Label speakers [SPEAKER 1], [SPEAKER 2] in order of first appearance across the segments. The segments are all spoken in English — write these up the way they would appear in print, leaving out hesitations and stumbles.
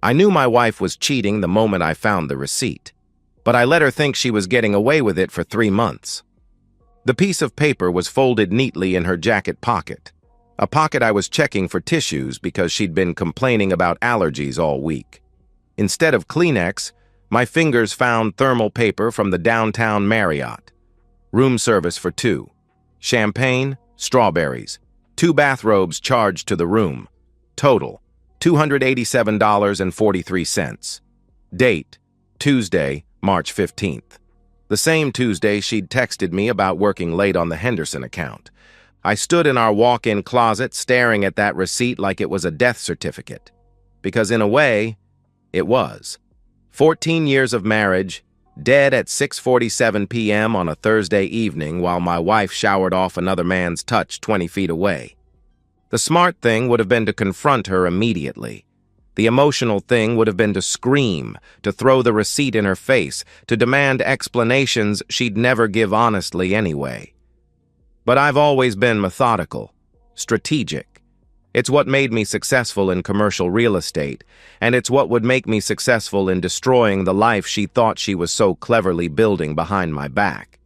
[SPEAKER 1] I knew my wife was cheating the moment I found the receipt, but I let her think she was getting away with it for 3 months. The piece of paper was folded neatly in her jacket pocket, a pocket I was checking for tissues because she'd been complaining about allergies all week. Instead of Kleenex, my fingers found thermal paper from the downtown Marriott. Room service for 2. Champagne, strawberries. 2 bathrobes charged to the room. Total, $287.43. Date, Tuesday, March 15th. The same Tuesday she'd texted me about working late on the Henderson account. I stood in our walk-in closet staring at that receipt like it was a death certificate. Because in a way, it was. 14 years of marriage, dead at 6:47 p.m. on a Thursday evening while my wife showered off another man's touch 20 feet away. The smart thing would have been to confront her immediately. The emotional thing would have been to scream, to throw the receipt in her face, to demand explanations she'd never give honestly anyway. But I've always been methodical, strategic. It's what made me successful in commercial real estate, and it's what would make me successful in destroying the life she thought she was so cleverly building behind my back.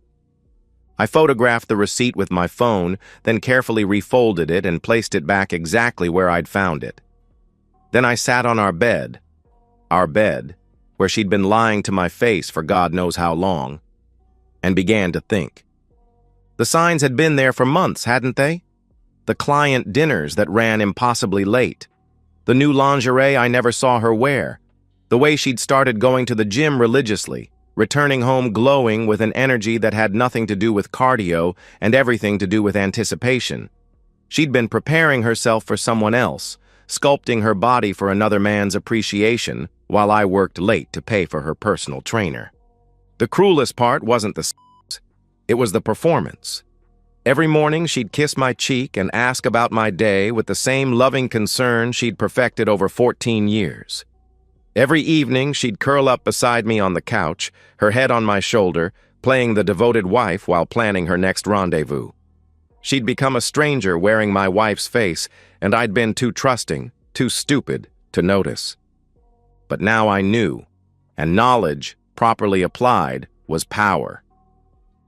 [SPEAKER 1] I photographed the receipt with my phone, then carefully refolded it and placed it back exactly where I'd found it. Then I sat on our bed, where she'd been lying to my face for God knows how long, and began to think. The signs had been there for months, hadn't they? The client dinners that ran impossibly late, the new lingerie I never saw her wear, the way she'd started going to the gym religiously, returning home glowing with an energy that had nothing to do with cardio and everything to do with anticipation. She'd been preparing herself for someone else, sculpting her body for another man's appreciation, while I worked late to pay for her personal trainer. The cruelest part wasn't the sex, it was the performance. Every morning she'd kiss my cheek and ask about my day with the same loving concern she'd perfected over 14 years. Every evening she'd curl up beside me on the couch, her head on my shoulder, playing the devoted wife while planning her next rendezvous. She'd become a stranger wearing my wife's face, and I'd been too trusting, too stupid to notice. But now I knew, and knowledge, properly applied, was power.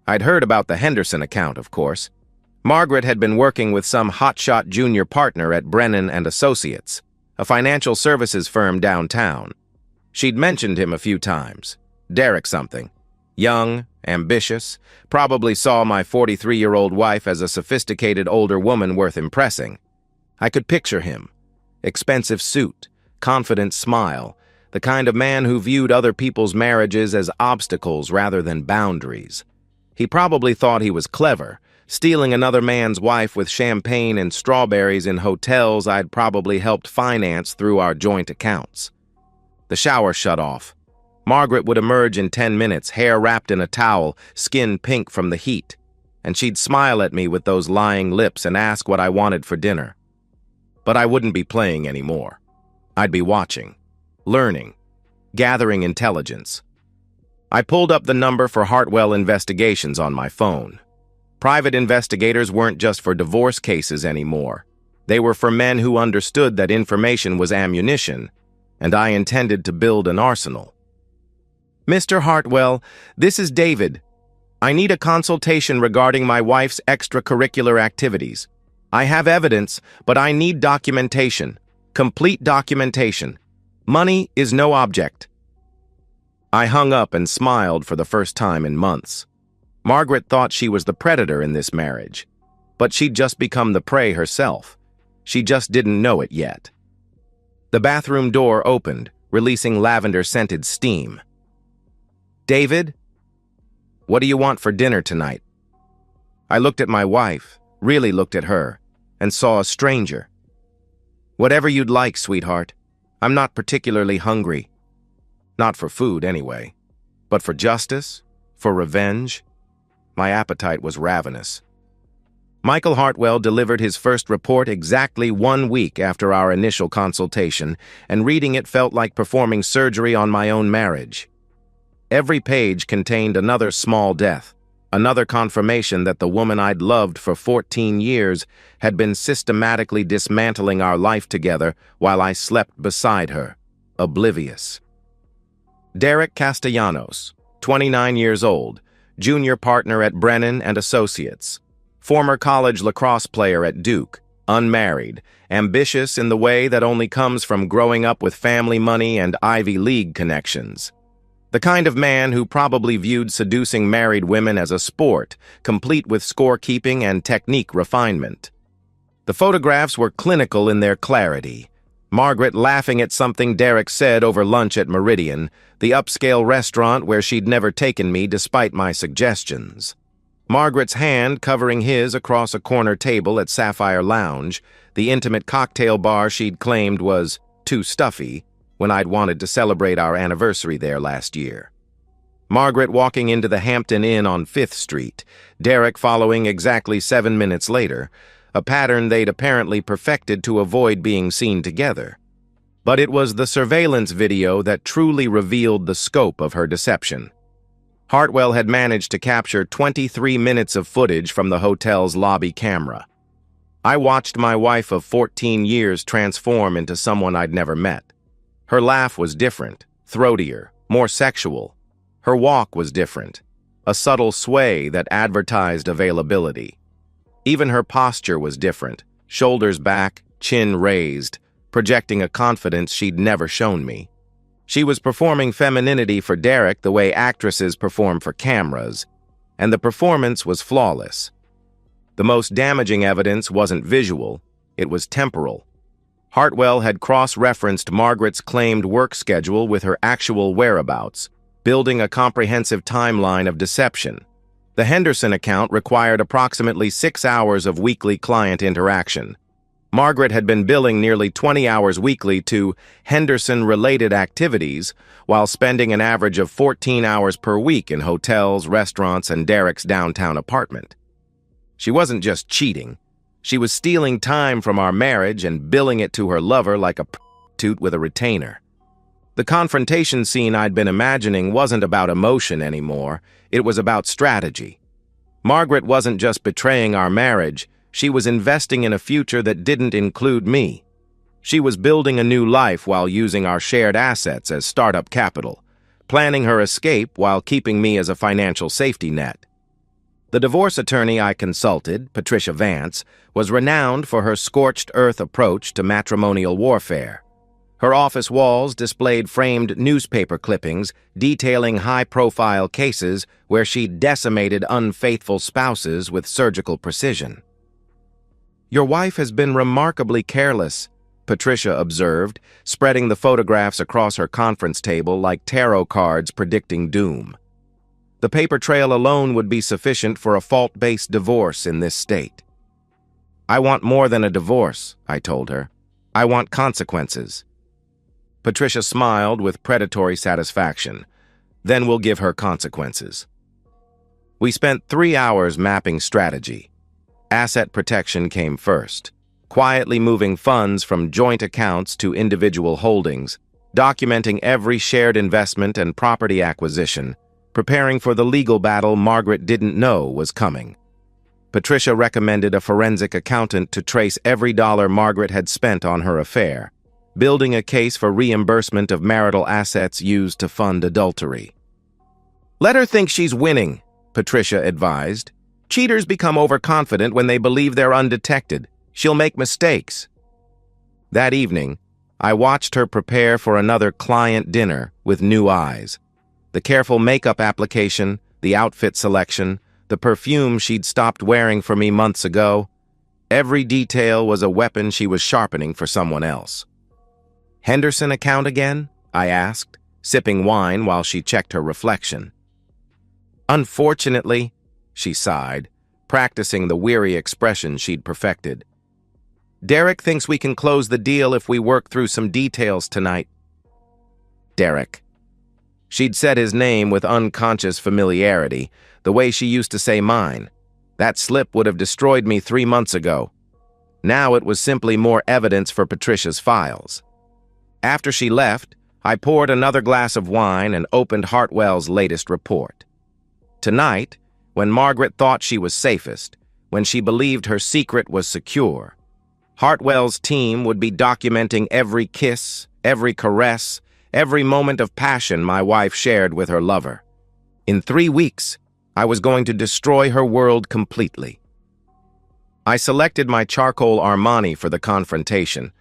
[SPEAKER 1] I'd heard about the Henderson account, of course. Margaret had been working with some hotshot junior partner at Brennan and Associates, a financial services firm downtown. She'd mentioned him a few times. Derek something. Young, ambitious, probably saw my 43-year-old wife as a sophisticated older woman worth impressing. I could picture him. Expensive suit, confident smile, the kind of man who viewed other people's marriages as obstacles rather than boundaries. He probably thought he was clever, stealing another man's wife with champagne and strawberries in hotels I'd probably helped finance through our joint accounts. The shower shut off. Margaret would emerge in 10 minutes, hair wrapped in a towel, skin pink from the heat, and she'd smile at me with those lying lips and ask what I wanted for dinner. But I wouldn't be playing anymore. I'd be watching, learning, gathering intelligence. I pulled up the number for Hartwell Investigations on my phone. Private investigators weren't just for divorce cases anymore. They were for men who understood that information was ammunition, and I intended to build an arsenal. Mr. Hartwell, this is David. I need a consultation regarding my wife's extracurricular activities. I have evidence, but I need documentation. Complete documentation. Money is no object. I hung up and smiled for the first time in months. Margaret thought she was the predator in this marriage, but she'd just become the prey herself. She just didn't know it yet. The bathroom door opened, releasing lavender-scented steam. David, what do you want for dinner tonight? I looked at my wife, really looked at her, and saw a stranger. Whatever you'd like, sweetheart. I'm not particularly hungry. Not for food, anyway. But for justice? For revenge? My appetite was ravenous. Michael Hartwell delivered his first report exactly 1 week after our initial consultation, and reading it felt like performing surgery on my own marriage. Every page contained another small death, another confirmation that the woman I'd loved for 14 years had been systematically dismantling our life together while I slept beside her, oblivious. Derek Castellanos, 29 years old, junior partner at Brennan and Associates, former college lacrosse player at Duke, unmarried, ambitious in the way that only comes from growing up with family money and Ivy League connections. The kind of man who probably viewed seducing married women as a sport, complete with scorekeeping and technique refinement. The photographs were clinical in their clarity. Margaret laughing at something Derek said over lunch at Meridian, the upscale restaurant where she'd never taken me despite my suggestions. Margaret's hand covering his across a corner table at Sapphire Lounge, the intimate cocktail bar she'd claimed was too stuffy when I'd wanted to celebrate our anniversary there last year. Margaret walking into the Hampton Inn on 5th Street, Derek following exactly 7 minutes later, a pattern they'd apparently perfected to avoid being seen together. But it was the surveillance video that truly revealed the scope of her deception. Hartwell had managed to capture 23 minutes of footage from the hotel's lobby camera. I watched my wife of 14 years transform into someone I'd never met. Her laugh was different, throatier, more sexual. Her walk was different, a subtle sway that advertised availability. Even her posture was different, shoulders back, chin raised, projecting a confidence she'd never shown me. She was performing femininity for Derek the way actresses perform for cameras, and the performance was flawless. The most damaging evidence wasn't visual, it was temporal. Hartwell had cross-referenced Margaret's claimed work schedule with her actual whereabouts, building a comprehensive timeline of deception. The Henderson account required approximately 6 hours of weekly client interaction. Margaret had been billing nearly 20 hours weekly to Henderson-related activities while spending an average of 14 hours per week in hotels, restaurants, and Derek's downtown apartment. She wasn't just cheating. She was stealing time from our marriage and billing it to her lover like a prostitute with a retainer. The confrontation scene I'd been imagining wasn't about emotion anymore, it was about strategy. Margaret wasn't just betraying our marriage, she was investing in a future that didn't include me. She was building a new life while using our shared assets as startup capital, planning her escape while keeping me as a financial safety net. The divorce attorney I consulted, Patricia Vance, was renowned for her scorched-earth approach to matrimonial warfare. Her office walls displayed framed newspaper clippings detailing high-profile cases where she decimated unfaithful spouses with surgical precision. "Your wife has been remarkably careless," Patricia observed, spreading the photographs across her conference table like tarot cards predicting doom. The paper trail alone would be sufficient for a fault-based divorce in this state. "I want more than a divorce," I told her. "I want consequences." Patricia smiled with predatory satisfaction. "Then we'll give her consequences." We spent 3 hours mapping strategy. Asset protection came first, quietly moving funds from joint accounts to individual holdings, documenting every shared investment and property acquisition, preparing for the legal battle Margaret didn't know was coming. Patricia recommended a forensic accountant to trace every dollar Margaret had spent on her affair, building a case for reimbursement of marital assets used to fund adultery. "Let her think she's winning," Patricia advised. "Cheaters become overconfident when they believe they're undetected. She'll make mistakes." That evening, I watched her prepare for another client dinner with new eyes. The careful makeup application, the outfit selection, the perfume she'd stopped wearing for me months ago. Every detail was a weapon she was sharpening for someone else. "Henderson account again?" I asked, sipping wine while she checked her reflection. "Unfortunately," she sighed, practicing the weary expression she'd perfected. "Derek thinks we can close the deal if we work through some details tonight." Derek. She'd said his name with unconscious familiarity, the way she used to say mine. That slip would have destroyed me 3 months ago. Now it was simply more evidence for Patricia's files. After she left, I poured another glass of wine and opened Hartwell's latest report. Tonight, when Margaret thought she was safest, when she believed her secret was secure, Hartwell's team would be documenting every kiss, every caress, every moment of passion my wife shared with her lover. In 3 weeks, I was going to destroy her world completely. I selected my charcoal Armani for the confrontation,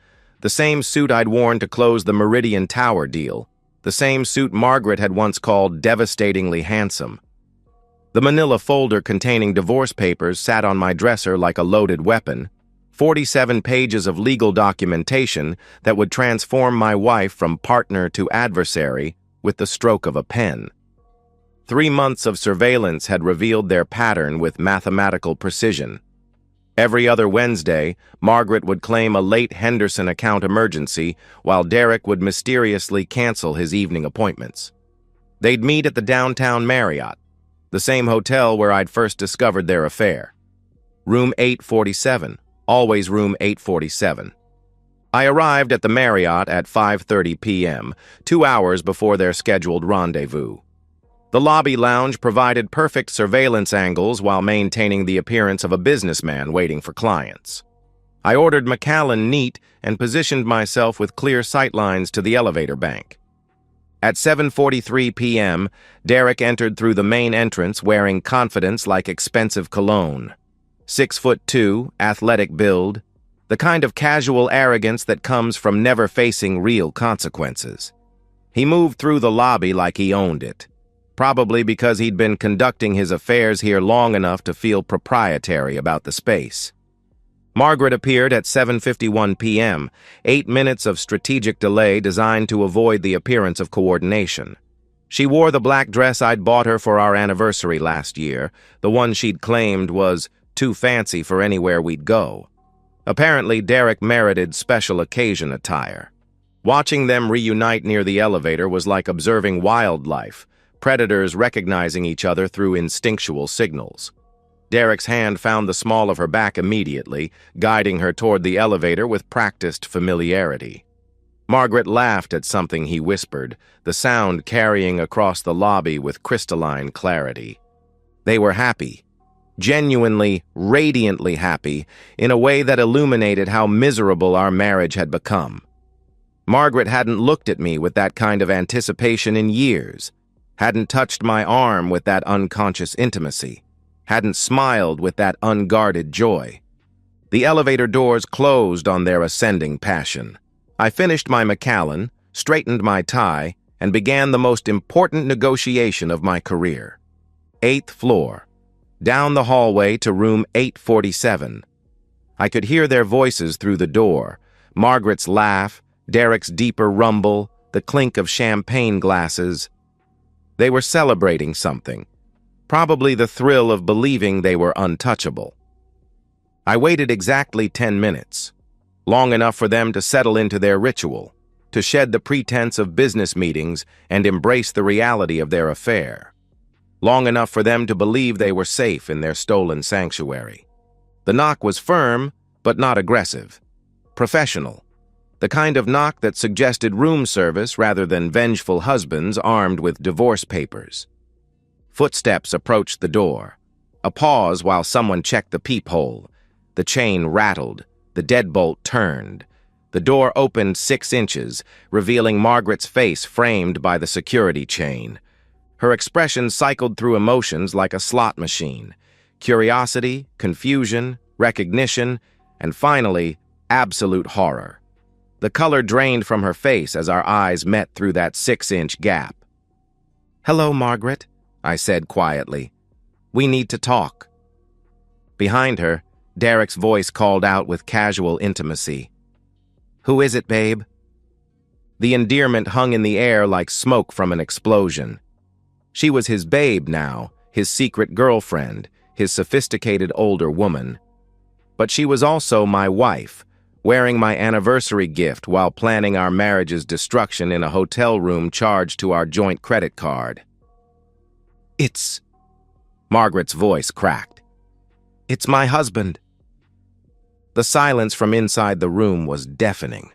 [SPEAKER 1] the same suit I'd worn to close the Meridian Tower deal, the same suit Margaret had once called devastatingly handsome. The manila folder containing divorce papers sat on my dresser like a loaded weapon, 47 pages of legal documentation that would transform my wife from partner to adversary with the stroke of a pen. 3 months of surveillance had revealed their pattern with mathematical precision. Every other Wednesday, Margaret would claim a late Henderson account emergency, while Derek would mysteriously cancel his evening appointments. They'd meet at the downtown Marriott, the same hotel where I'd first discovered their affair. Room 847, always room 847. I arrived at the Marriott at 5:30 p.m., 2 hours before their scheduled rendezvous. The lobby lounge provided perfect surveillance angles while maintaining the appearance of a businessman waiting for clients. I ordered Macallan neat and positioned myself with clear sightlines to the elevator bank. At 7:43 p.m., Derek entered through the main entrance wearing confidence like expensive cologne. 6'2", athletic build, the kind of casual arrogance that comes from never facing real consequences. He moved through the lobby like he owned it, probably because he'd been conducting his affairs here long enough to feel proprietary about the space. Margaret appeared at 7:51 p.m., 8 minutes of strategic delay designed to avoid the appearance of coordination. She wore the black dress I'd bought her for our anniversary last year, the one she'd claimed was too fancy for anywhere we'd go. Apparently, Derek merited special occasion attire. Watching them reunite near the elevator was like observing wildlife, predators recognizing each other through instinctual signals. Derek's hand found the small of her back immediately, guiding her toward the elevator with practiced familiarity. Margaret laughed at something he whispered, the sound carrying across the lobby with crystalline clarity. They were happy, genuinely, radiantly happy, in a way that illuminated how miserable our marriage had become. Margaret hadn't looked at me with that kind of anticipation in years, hadn't touched my arm with that unconscious intimacy, hadn't smiled with that unguarded joy. The elevator doors closed on their ascending passion. I finished my Macallan, straightened my tie, and began the most important negotiation of my career. 8th floor, down the hallway to room 847. I could hear their voices through the door, Margaret's laugh, Derek's deeper rumble, the clink of champagne glasses. They were celebrating something, probably the thrill of believing they were untouchable. I waited exactly 10 minutes, long enough for them to settle into their ritual, to shed the pretense of business meetings and embrace the reality of their affair. Long enough for them to believe they were safe in their stolen sanctuary. The knock was firm, but not aggressive. Professional. The kind of knock that suggested room service rather than vengeful husbands armed with divorce papers. Footsteps approached the door. A pause while someone checked the peephole. The chain rattled. The deadbolt turned. The door opened 6 inches, revealing Margaret's face framed by the security chain. Her expression cycled through emotions like a slot machine. Curiosity, confusion, recognition, and finally, absolute horror. The color drained from her face as our eyes met through that 6-inch gap. "Hello, Margaret," I said quietly. "We need to talk." Behind her, Derek's voice called out with casual intimacy. "Who is it, babe?" The endearment hung in the air like smoke from an explosion. She was his babe now, his secret girlfriend, his sophisticated older woman. But she was also my wife, wearing my anniversary gift while planning our marriage's destruction in a hotel room charged to our joint credit card. "It's..." Margaret's voice cracked. "It's my husband." The silence from inside the room was deafening.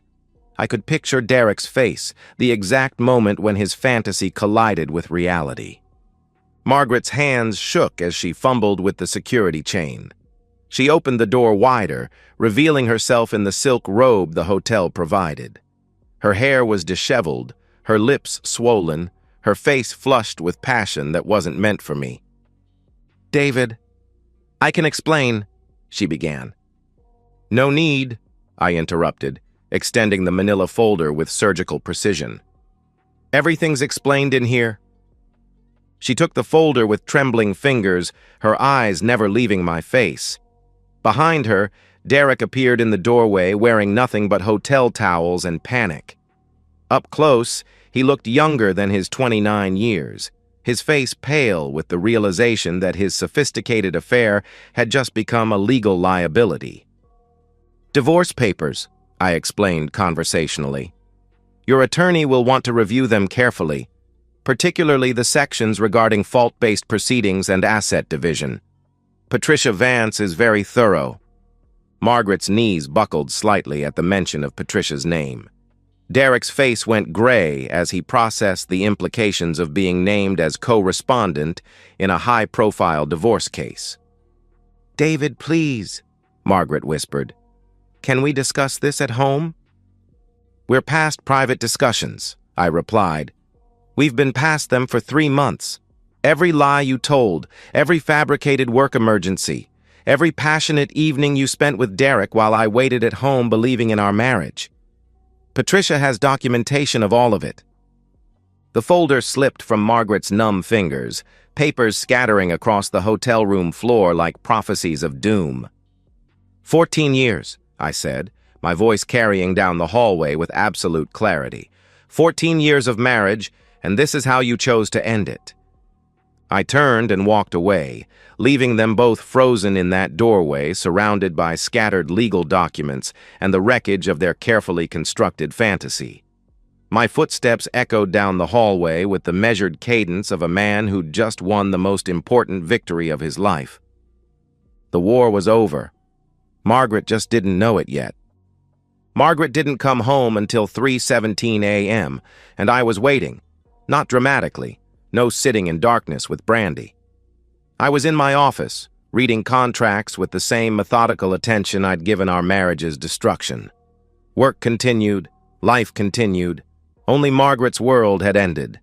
[SPEAKER 1] I could picture Derek's face, the exact moment when his fantasy collided with reality. Margaret's hands shook as she fumbled with the security chain. She opened the door wider, revealing herself in the silk robe the hotel provided. Her hair was disheveled, her lips swollen, her face flushed with passion that wasn't meant for me. "David, I can explain," she began. "No need," I interrupted, extending the manila folder with surgical precision. "Everything's explained in here." She took the folder with trembling fingers, her eyes never leaving my face. Behind her, Derek appeared in the doorway wearing nothing but hotel towels and panic. Up close, he looked younger than his 29 years, his face pale with the realization that his sophisticated affair had just become a legal liability. "Divorce papers," I explained conversationally. "Your attorney will want to review them carefully, particularly the sections regarding fault-based proceedings and asset division. Patricia Vance is very thorough." Margaret's knees buckled slightly at the mention of Patricia's name. Derek's face went gray as he processed the implications of being named as co-respondent in a high-profile divorce case. "David, please," Margaret whispered. "Can we discuss this at home?" "We're past private discussions," I replied. "We've been past them for 3 months. Every lie you told, every fabricated work emergency, every passionate evening you spent with Derek while I waited at home believing in our marriage. Patricia has documentation of all of it." The folder slipped from Margaret's numb fingers, papers scattering across the hotel room floor like prophecies of doom. 14 years, I said, my voice carrying down the hallway with absolute clarity. 14 years of marriage, and this is how you chose to end it. I turned and walked away, leaving them both frozen in that doorway, surrounded by scattered legal documents and the wreckage of their carefully constructed fantasy. My footsteps echoed down the hallway with the measured cadence of a man who'd just won the most important victory of his life. The war was over. Margaret just didn't know it yet. Margaret didn't come home until 3:17 a.m., and I was waiting, not dramatically, no sitting in darkness with brandy. I was in my office, reading contracts with the same methodical attention I'd given our marriage's destruction. Work continued, life continued, only Margaret's world had ended.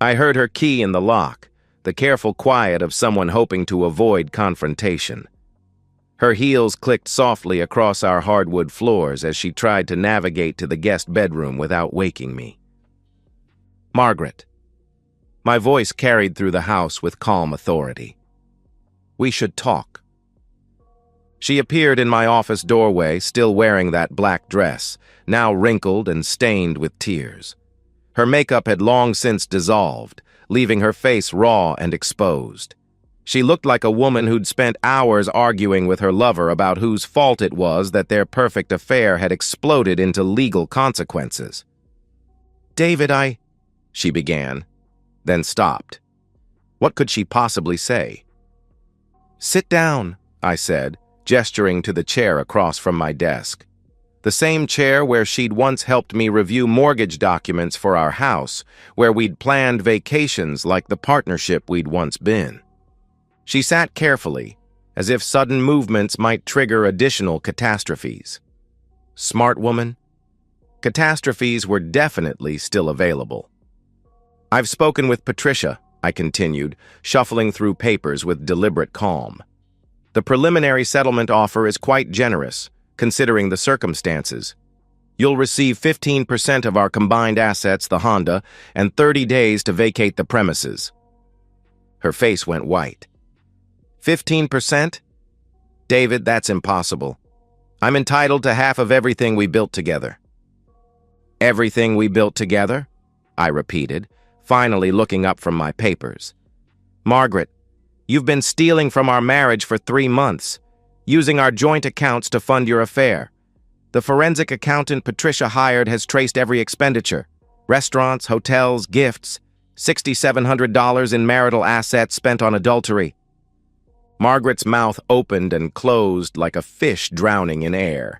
[SPEAKER 1] I heard her key in the lock, the careful quiet of someone hoping to avoid confrontation. Her heels clicked softly across our hardwood floors as she tried to navigate to the guest bedroom without waking me. "Margaret." My voice carried through the house with calm authority. "We should talk." She appeared in my office doorway, still wearing that black dress, now wrinkled and stained with tears. Her makeup had long since dissolved, leaving her face raw and exposed. She looked like a woman who'd spent hours arguing with her lover about whose fault it was that their perfect affair had exploded into legal consequences. "David, she began, then stopped. What could she possibly say? "Sit down," I said, gesturing to the chair across from my desk. The same chair where she'd once helped me review mortgage documents for our house, where we'd planned vacations like the partnership we'd once been. She sat carefully, as if sudden movements might trigger additional catastrophes. Smart woman. Catastrophes were definitely still available. "I've spoken with Patricia," I continued, shuffling through papers with deliberate calm. "The preliminary settlement offer is quite generous, considering the circumstances. You'll receive 15% of our combined assets, the Honda, and 30 days to vacate the premises." Her face went white. 15%? David, that's impossible. I'm entitled to half of everything we built together. "Everything we built together?" I repeated, finally looking up from my papers. "Margaret, you've been stealing from our marriage for 3 months, using our joint accounts to fund your affair. The forensic accountant Patricia hired has traced every expenditure. Restaurants, hotels, gifts, $6,700 in marital assets spent on adultery." Margaret's mouth opened and closed like a fish drowning in air.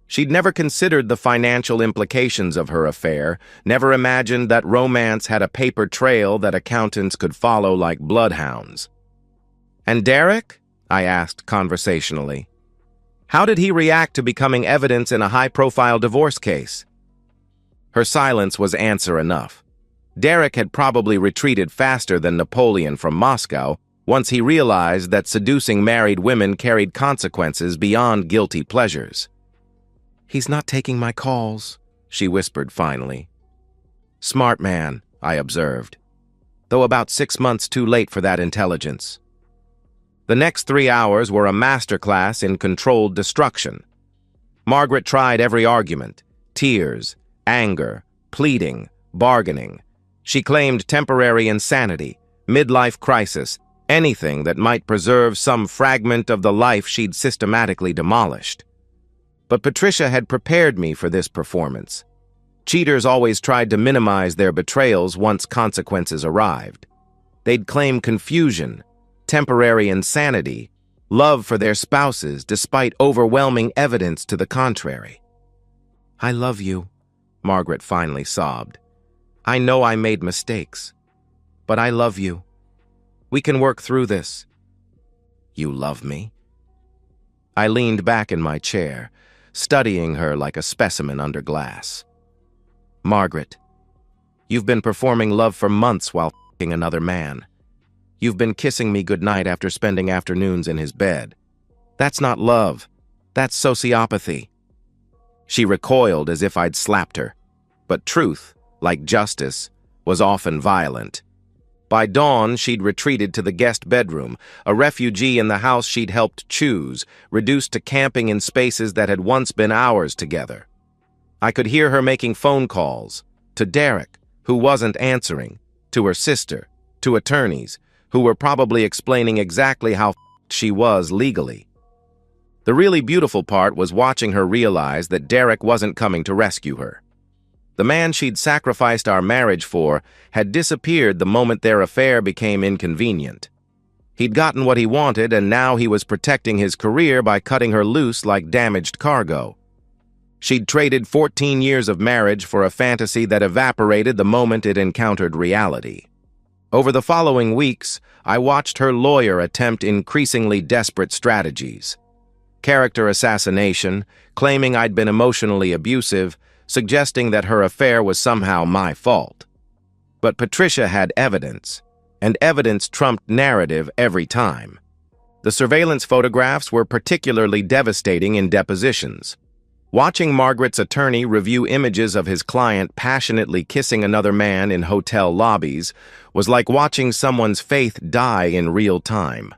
[SPEAKER 1] She'd never considered the financial implications of her affair, never imagined that romance had a paper trail that accountants could follow like bloodhounds. "And Derek?" I asked conversationally. "How did he react to becoming evidence in a high-profile divorce case?" Her silence was answer enough. Derek had probably retreated faster than Napoleon from Moscow once he realized that seducing married women carried consequences beyond guilty pleasures. "He's not taking my calls," she whispered finally. "Smart man," I observed, though about 6 months too late for that intelligence. The next 3 hours were a masterclass in controlled destruction. Margaret tried every argument: tears, anger, pleading, bargaining. She claimed temporary insanity, midlife crisis, anything that might preserve some fragment of the life she'd systematically demolished. But Patricia had prepared me for this performance. Cheaters always tried to minimize their betrayals once consequences arrived. They'd claim confusion, temporary insanity, love for their spouses despite overwhelming evidence to the contrary. "I love you," Margaret finally sobbed. "I know I made mistakes, but I love you. We can work through this." "You love me?" I leaned back in my chair, studying her like a specimen under glass. "Margaret, you've been performing love for months while f***ing another man. You've been kissing me goodnight after spending afternoons in his bed. That's not love. That's sociopathy." She recoiled as if I'd slapped her. But truth, like justice, was often violent. By dawn, she'd retreated to the guest bedroom, a refugee in the house she'd helped choose, reduced to camping in spaces that had once been ours together. I could hear her making phone calls, to Derek, who wasn't answering, to her sister, to attorneys, who were probably explaining exactly how f***ed she was legally. The really beautiful part was watching her realize that Derek wasn't coming to rescue her. The man she'd sacrificed our marriage for had disappeared the moment their affair became inconvenient. He'd gotten what he wanted, and now he was protecting his career by cutting her loose like damaged cargo. She'd traded 14 years of marriage for a fantasy that evaporated the moment it encountered reality. Over the following weeks, I watched her lawyer attempt increasingly desperate strategies. Character assassination, claiming I'd been emotionally abusive, suggesting that her affair was somehow my fault. But Patricia had evidence, and evidence trumped narrative every time. The surveillance photographs were particularly devastating in depositions. Watching Margaret's attorney review images of his client passionately kissing another man in hotel lobbies was like watching someone's faith die in real time.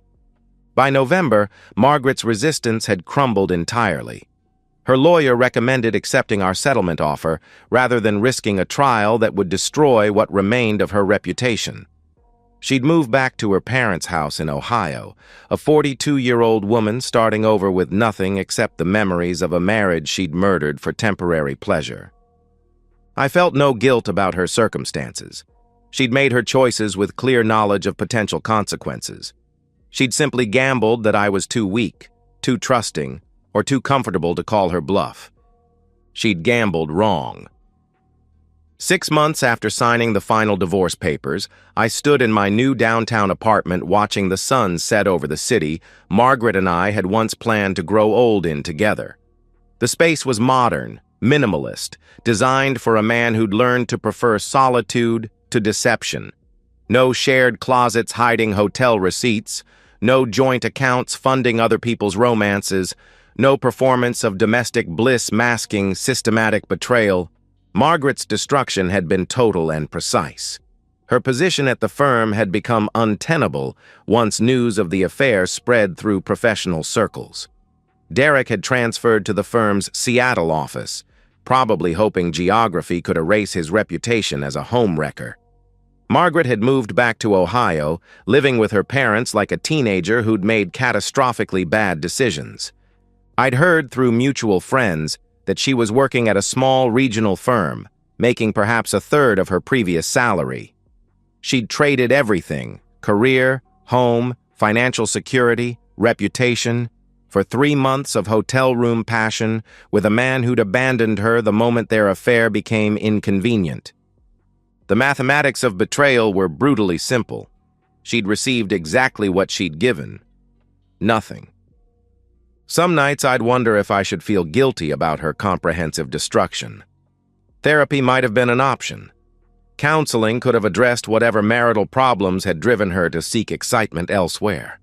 [SPEAKER 1] By November, Margaret's resistance had crumbled entirely. Her lawyer recommended accepting our settlement offer rather than risking a trial that would destroy what remained of her reputation. She'd moved back to her parents' house in Ohio, a 42-year-old woman starting over with nothing except the memories of a marriage she'd murdered for temporary pleasure. I felt no guilt about her circumstances. She'd made her choices with clear knowledge of potential consequences. She'd simply gambled that I was too weak, too trusting, or too comfortable to call her bluff. She'd gambled wrong. 6 months after signing the final divorce papers, I stood in my new downtown apartment watching the sun set over the city Margaret and I had once planned to grow old in together. The space was modern, minimalist, designed for a man who'd learned to prefer solitude to deception. No shared closets hiding hotel receipts, no joint accounts funding other people's romances, no performance of domestic bliss masking systematic betrayal. Margaret's destruction had been total and precise. Her position at the firm had become untenable once news of the affair spread through professional circles. Derek had transferred to the firm's Seattle office, probably hoping geography could erase his reputation as a homewrecker. Margaret had moved back to Ohio, living with her parents like a teenager who'd made catastrophically bad decisions. I'd heard through mutual friends that she was working at a small regional firm, making perhaps a third of her previous salary. She'd traded everything: career, home, financial security, reputation, for 3 months of hotel room passion with a man who'd abandoned her the moment their affair became inconvenient. The mathematics of betrayal were brutally simple. She'd received exactly what she'd given: nothing. Some nights I'd wonder if I should feel guilty about her comprehensive destruction. Therapy might have been an option. Counseling could have addressed whatever marital problems had driven her to seek excitement elsewhere.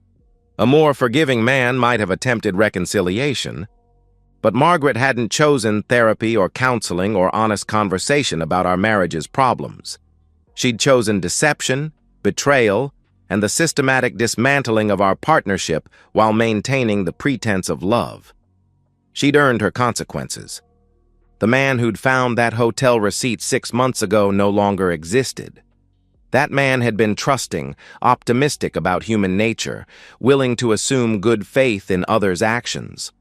[SPEAKER 1] A more forgiving man might have attempted reconciliation, but Margaret hadn't chosen therapy or counseling or honest conversation about our marriage's problems. She'd chosen deception, betrayal, and the systematic dismantling of our partnership while maintaining the pretense of love. She'd earned her consequences. The man who'd found that hotel receipt 6 months ago no longer existed. That man had been trusting, optimistic about human nature, willing to assume good faith in others' actions.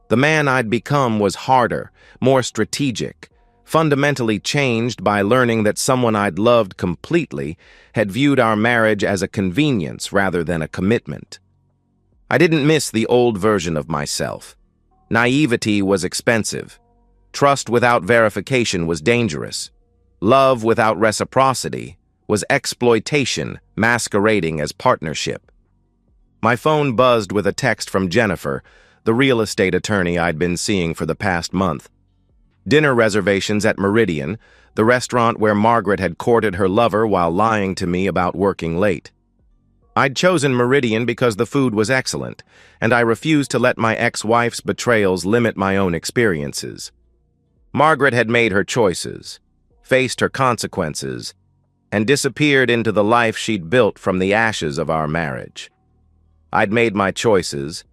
[SPEAKER 1] The man I'd become was harder, more strategic, fundamentally changed by learning that someone I'd loved completely had viewed our marriage as a convenience rather than a commitment. I didn't miss the old version of myself. Naivety was expensive. Trust without verification was dangerous. Love without reciprocity was exploitation masquerading as partnership. My phone buzzed with a text from Jennifer, the real estate attorney I'd been seeing for the past month. Dinner reservations at Meridian, the restaurant where Margaret had courted her lover while lying to me about working late. I'd chosen Meridian because the food was excellent, and I refused to let my ex-wife's betrayals limit my own experiences. Margaret had made her choices, faced her consequences, and disappeared into the life she'd built from the ashes of our marriage. I'd made my choices,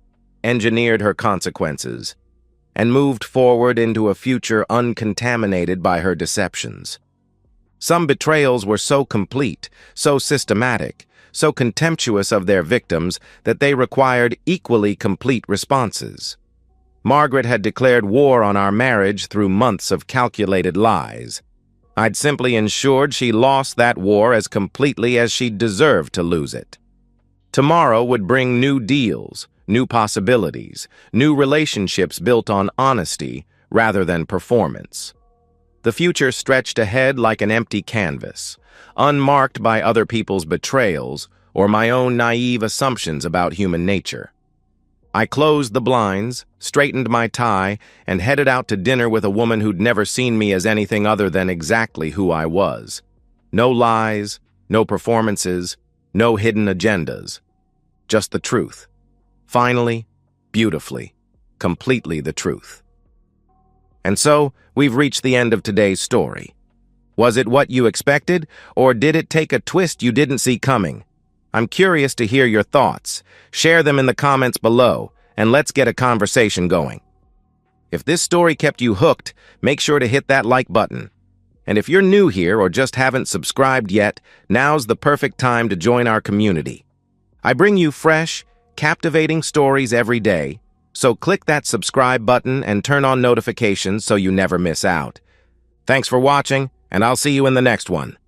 [SPEAKER 1] engineered her consequences, and moved forward into a future uncontaminated by her deceptions. Some betrayals were so complete, so systematic, so contemptuous of their victims that they required equally complete responses. Margaret had declared war on our marriage through months of calculated lies. I'd simply ensured she lost that war as completely as she deserved to lose it. Tomorrow would bring new deals, new possibilities, new relationships built on honesty rather than performance. The future stretched ahead like an empty canvas, unmarked by other people's betrayals or my own naive assumptions about human nature. I closed the blinds, straightened my tie, and headed out to dinner with a woman who'd never seen me as anything other than exactly who I was. No lies, no performances, no hidden agendas. Just the truth. Finally, beautifully, completely the truth. And so, we've reached the end of today's story. Was it what you expected, or did it take a twist you didn't see coming? I'm curious to hear your thoughts. Share them in the comments below, and let's get a conversation going. If this story kept you hooked, make sure to hit that like button. And if you're new here or just haven't subscribed yet, now's the perfect time to join our community. I bring you fresh, captivating stories every day, so click that subscribe button and turn on notifications so you never miss out. Thanks for watching, and I'll see you in the next one.